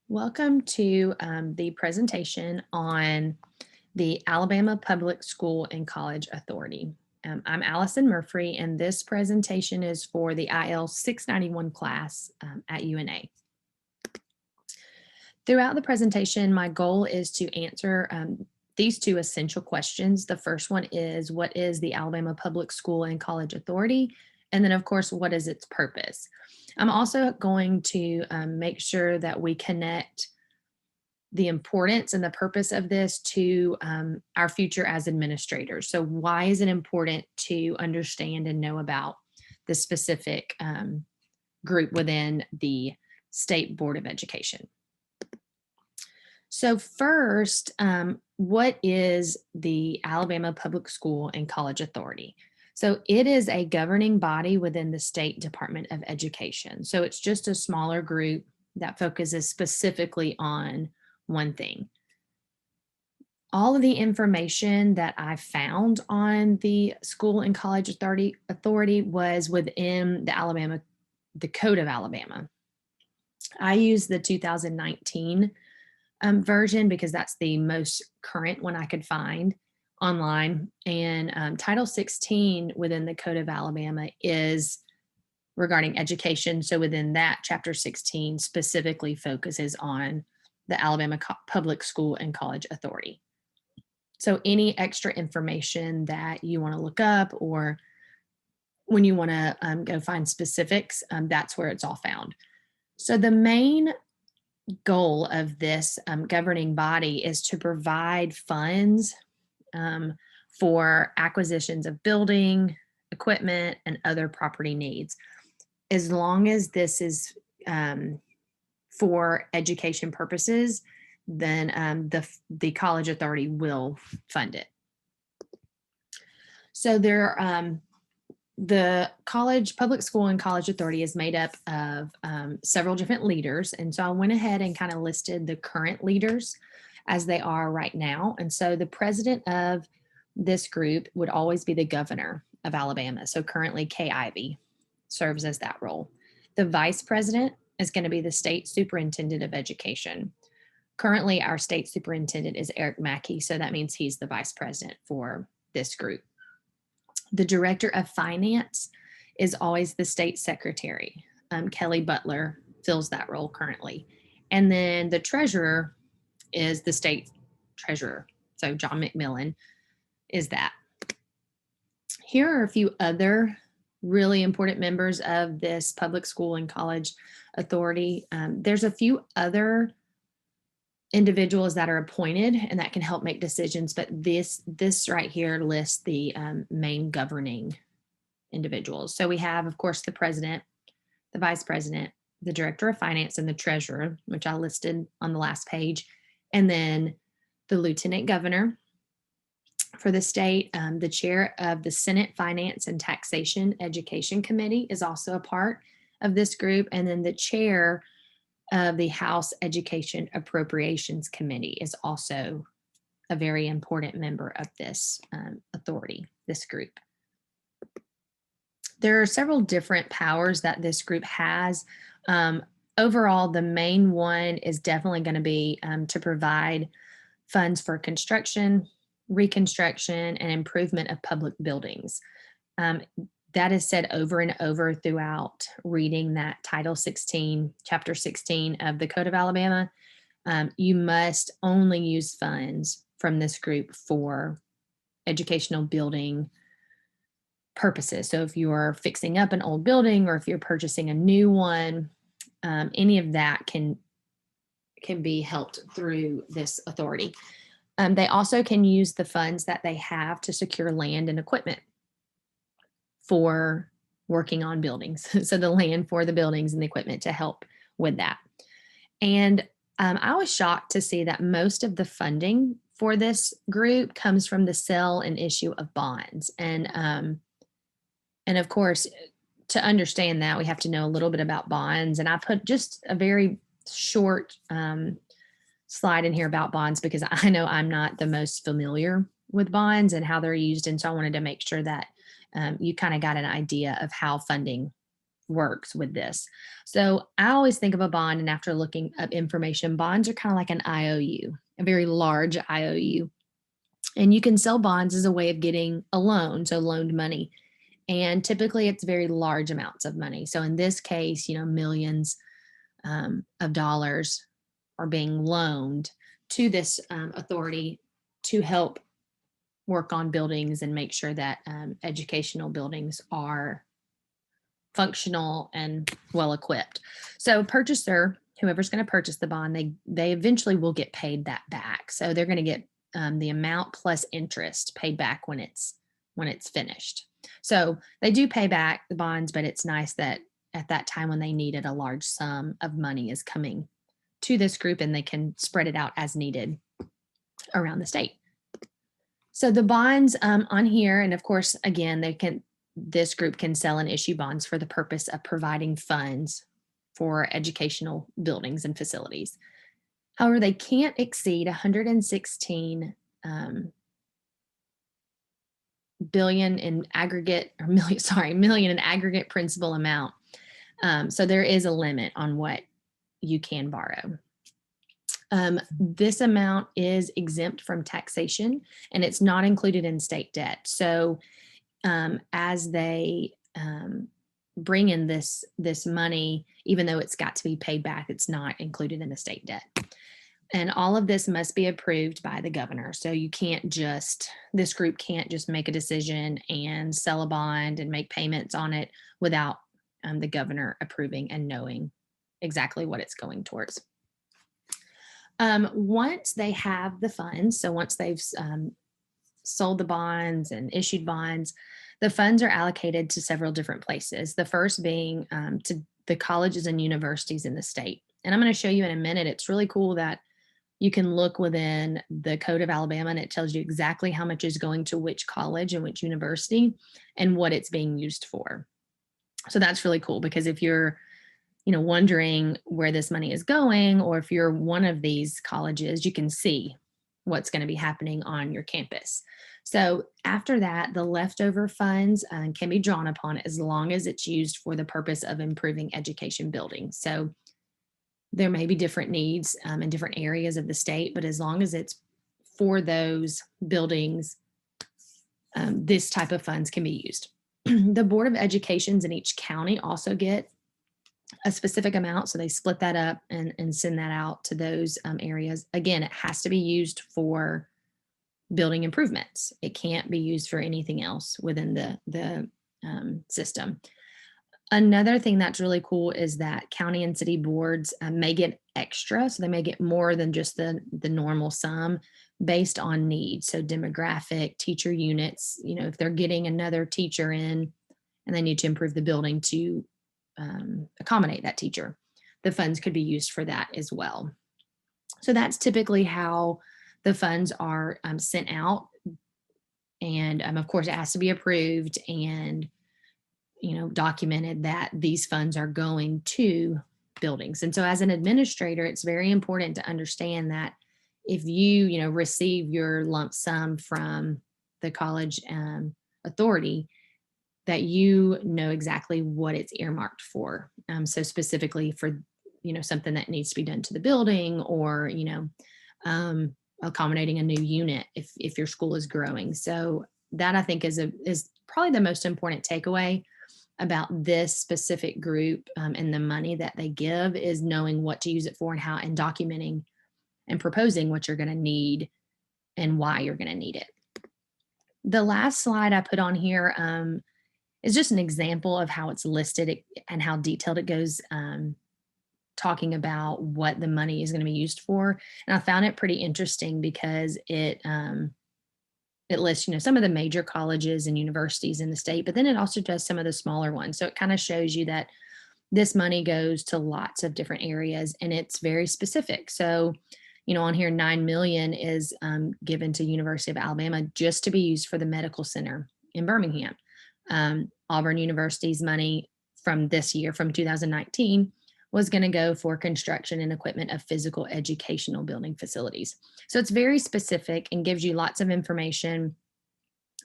Welcome to the presentation on the Alabama Public School and College Authority. I'm Allison Murphy, and this presentation is for the IL 691 class at UNA. Throughout the presentation, my goal is to answer these two essential questions. The first one is, what is the Alabama Public School and College Authority? And then, of course, what is its purpose? I'm also going to make sure that we connect the importance and the purpose of this to our future as administrators. So, why is it important to understand and know about the specific group within the State Board of Education? So, first, what is the Alabama Public School and College Authority? So, it is a governing body within the State Department of Education. So, it's just a smaller group that focuses specifically on one thing. All of the information that I found on the School and College Authority was within the Code of Alabama. I use the 2019 version because that's the most current one I could find online. And Title 16 within the Code of Alabama is regarding education. So within that, Chapter 16 specifically focuses on the Alabama Public School and College Authority. So any extra information that you want to look up, or when you want to go find specifics, that's where it's all found. So the main goal of this governing body is to provide funds for acquisitions of building, equipment, and other property needs. As long as this is for education purposes, then the college authority will fund it. So the public school and college authority is made up of several different leaders. And so I went ahead and kind of listed the current leaders as they are right now. And so the president of this group would always be the governor of Alabama. So currently Kay Ivey serves as that role. The vice president is going to be the state superintendent of education. Currently, our state superintendent is Eric Mackey, so that means he's the vice president for this group. The director of finance is always the state secretary. Kelly Butler fills that role currently. And then the treasurer is the state treasurer. So John McMillan is that. Here are a few other really important members of this public school and college authority. There's a few other individuals that are appointed and that can help make decisions, but this right here lists the main governing individuals. So we have, of course, the president, the vice president, the director of finance, and the treasurer, which I listed on the last page, and then the lieutenant governor for the state. The chair of the Senate Finance and Taxation Education Committee is also a part of this group, and then the chair of the House Education Appropriations Committee is also a very important member of this authority, this group. There are several different powers that this group has. Overall, the main one is definitely going to be to provide funds for construction, reconstruction, and improvement of public buildings. That is said over and over throughout reading that Title 16, Chapter 16 of the Code of Alabama. You must only use funds from this group for educational building purposes. So if you're fixing up an old building or if you're purchasing a new one, any of that can be helped through this authority. They also can use the funds that they have to secure land and equipment for working on buildings. So the land for the buildings and the equipment to help with that. And I was shocked to see that most of the funding for this group comes from the sale and issue of bonds. And of course, to understand that, we have to know a little bit about bonds. And I put just a very short slide in here about bonds because I know I'm not the most familiar with bonds and how they're used. And so I wanted to make sure that you kind of got an idea of how funding works with this. So I always think of a bond, and after looking up information, bonds are kind of like an IOU, a very large IOU. And you can sell bonds as a way of getting a loan, so loaned money. And typically it's very large amounts of money. So in this case, millions of dollars are being loaned to this authority to help work on buildings and make sure that educational buildings are functional and well equipped. So purchaser, whoever's going to purchase the bond, they eventually will get paid that back. So they're going to get the amount plus interest paid back when it's finished. So they do pay back the bonds, but it's nice that at that time when they need it, a large sum of money is coming to this group and they can spread it out as needed around the state. So the bonds on here, and of course, again, this group can sell and issue bonds for the purpose of providing funds for educational buildings and facilities. However, they can't exceed 116 billion in aggregate, or million in aggregate principal amount. So there is a limit on what you can borrow. This amount is exempt from taxation and it's not included in state debt. So as they bring in this money, even though it's got to be paid back, it's not included in the state debt. And all of this must be approved by the governor. So this group can't just make a decision and sell a bond and make payments on it without the governor approving and knowing exactly what it's going towards. Once they have the funds, so once they've sold the bonds and issued bonds, the funds are allocated to several different places. The first being to the colleges and universities in the state. And I'm going to show you in a minute. It's really cool that you can look within the Code of Alabama and it tells you exactly how much is going to which college and which university and what it's being used for. So that's really cool because if you're wondering where this money is going, or if you're one of these colleges, you can see what's going to be happening on your campus. So after that, the leftover funds can be drawn upon as long as it's used for the purpose of improving education buildings. So there may be different needs in different areas of the state, but as long as it's for those buildings, this type of funds can be used. The Board of Educations in each county also get a specific amount. So they split that up and send that out to those areas. Again, it has to be used for building improvements. It can't be used for anything else within the system. Another thing that's really cool is that county and city boards may get extra. So they may get more than just the normal sum based on needs. So demographic, teacher units, if they're getting another teacher in and they need to improve the building to accommodate that teacher, the funds could be used for that as well. So that's typically how the funds are sent out. And of course, it has to be approved and documented that these funds are going to buildings. And so as an administrator, it's very important to understand that if you receive your lump sum from the college authority, that you know exactly what it's earmarked for. So specifically for something that needs to be done to the building, or accommodating a new unit if your school is growing. So that I think is probably the most important takeaway about this specific group and the money that they give, is knowing what to use it for and how, and documenting and proposing what you're going to need and why you're going to need it. The last slide I put on here is just an example of how it's listed and how detailed it goes, talking about what the money is going to be used for. And I found it pretty interesting because it lists, some of the major colleges and universities in the state, but then it also does some of the smaller ones. So it kind of shows you that this money goes to lots of different areas and it's very specific. So, on here, 9 million is given to University of Alabama just to be used for the medical center in Birmingham. Auburn University's money from this year, from 2019, was going to go for construction and equipment of physical educational building facilities. So it's very specific and gives you lots of information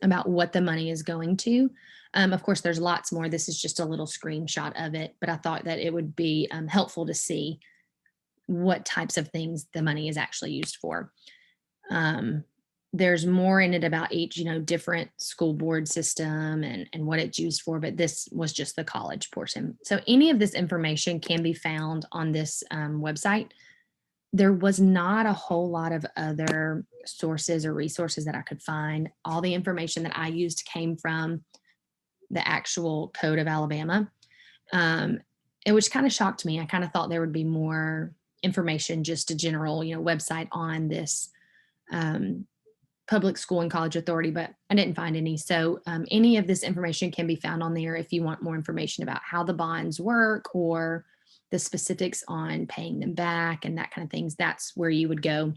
about what the money is going to. Of course, there's lots more. This is just a little screenshot of it, but I thought that it would be helpful to see what types of things the money is actually used for. Um, there's more in it about each, different school board system and what it's used for, but this was just the college portion. So any of this information can be found on this website. There was not a whole lot of other sources or resources that I could find. All the information that I used came from the actual Code of Alabama, um, which kind of shocked me. I kind of thought there would be more information, just a general, website on this um, public school and college authority, but I didn't find any. So any of this information can be found on there if you want more information about how the bonds work or the specifics on paying them back and that kind of things. That's where you would go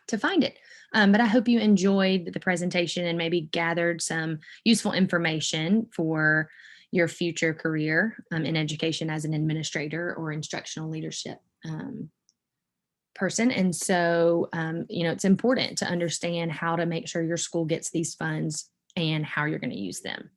to find it. But I hope you enjoyed the presentation and maybe gathered some useful information for your future career in education as an administrator or instructional leadership person. And so, it's important to understand how to make sure your school gets these funds and how you're going to use them.